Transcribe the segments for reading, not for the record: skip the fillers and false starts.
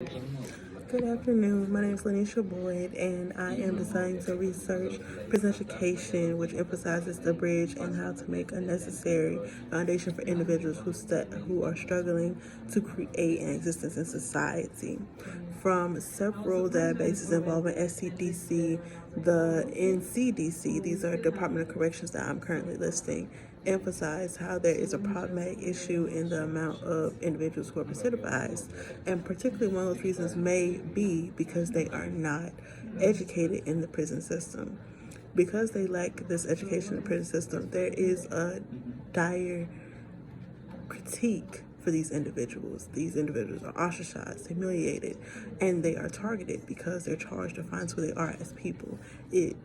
Good afternoon. My name is Lanisha Boyd, and I am deciding to research prison education, which emphasizes the bridge and how to make a necessary foundation for individuals who are struggling to create an existence in society. From several databases involving SCDC, the NCDC, these are Department of Corrections that I'm currently listing, emphasize how there is a problematic issue in the amount of individuals who are recidivized. And particularly one of those reasons may be because they are not educated in the prison system. Because they lack this education in the prison system, there is a dire critique for these individuals. These individuals are ostracized, humiliated, and they are targeted because they're charged to find who they are as people. It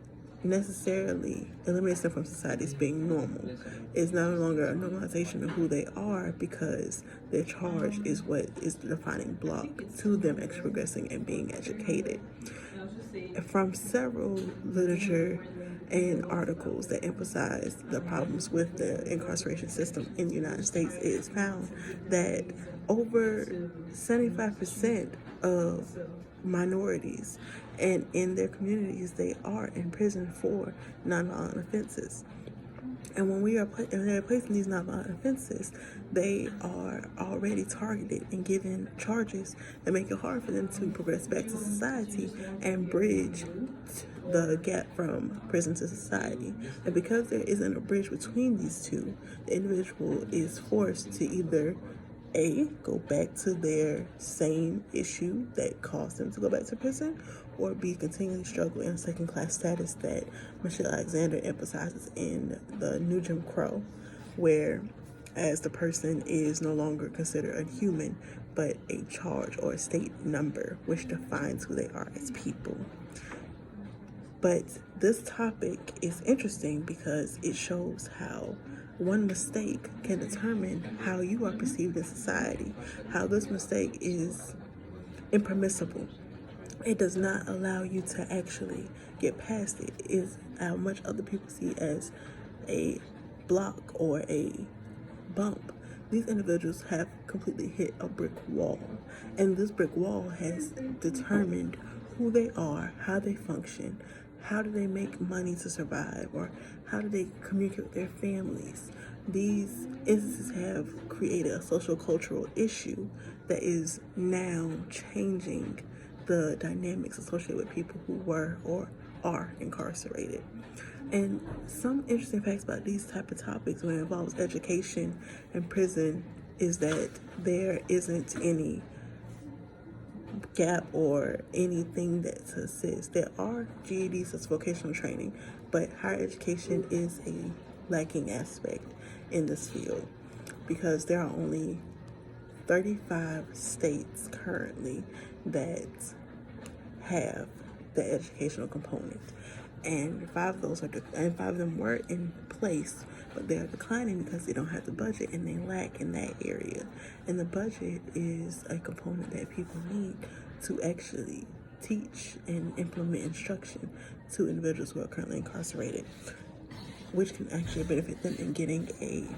necessarily eliminates them from society as being normal. It's no longer a normalization of who they are because their charge is what is the defining block to them actually progressing and being educated. From several literature and articles that emphasize the problems with the incarceration system in the United States, it is found that over 75% of minorities and in their communities, they are in prison for nonviolent offenses. And when they're placing these nonviolent offenses, they are already targeted and given charges that make it hard for them to progress back to society and bridge the gap from prison to society. And because there isn't a bridge between these two, the individual is forced to either go back to their same issue that caused them to go back to prison, or B, continually struggle in second-class status that Michelle Alexander emphasizes in the New Jim Crow, where as the person is no longer considered a human, but a charge or a state number, which defines who they are as people. But this topic is interesting because it shows how one mistake can determine how you are perceived in society, how this mistake is impermissible. It does not allow you to actually get past it. It is how much other people see as a block or a bump. These individuals have completely hit a brick wall, and this brick wall has determined who they are, how they function, how do they make money to survive, or how do they communicate with their families. These instances have created a social cultural issue that is now changing the dynamics associated with people who were or are incarcerated. And some interesting facts about these type of topics when it involves education and prison is that there isn't any gap or anything that assists. There are GEDs, that's vocational training, but higher education is a lacking aspect in this field because there are only 35 states currently that have the educational component, and five of them were in place, but they are declining because they don't have the budget and they lack in that area. And the budget is a component that people need to actually teach and implement instruction to individuals who are currently incarcerated, which can actually benefit them in getting a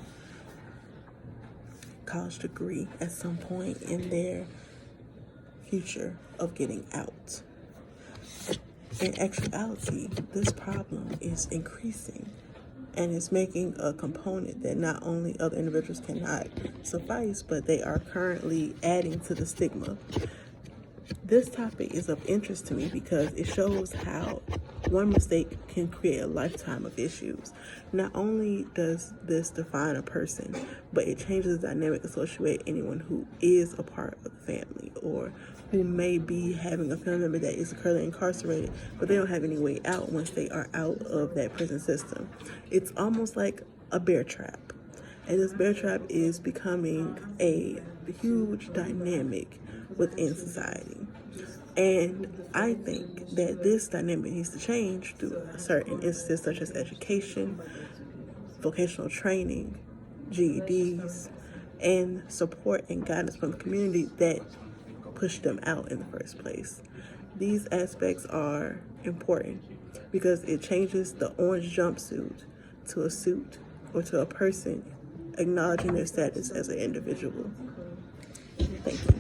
college degree at some point in their future of getting out. In actuality, this problem is increasing and it's making a component that not only other individuals cannot suffice, but they are currently adding to the stigma. This topic is of interest to me because it shows how one mistake can create a lifetime of issues. Not only does this define a person, but it changes the dynamic associated with anyone who is a part of the family or who may be having a family member that is currently incarcerated, but they don't have any way out once they are out of that prison system. It's almost like a bear trap. And this bear trap is becoming a huge dynamic within society. And I think that this dynamic needs to change through certain instances such as education, vocational training, GEDs, and support and guidance from the community that pushed them out in the first place. These aspects are important because it changes the orange jumpsuit to a suit or to a person acknowledging their status as an individual. Thank you.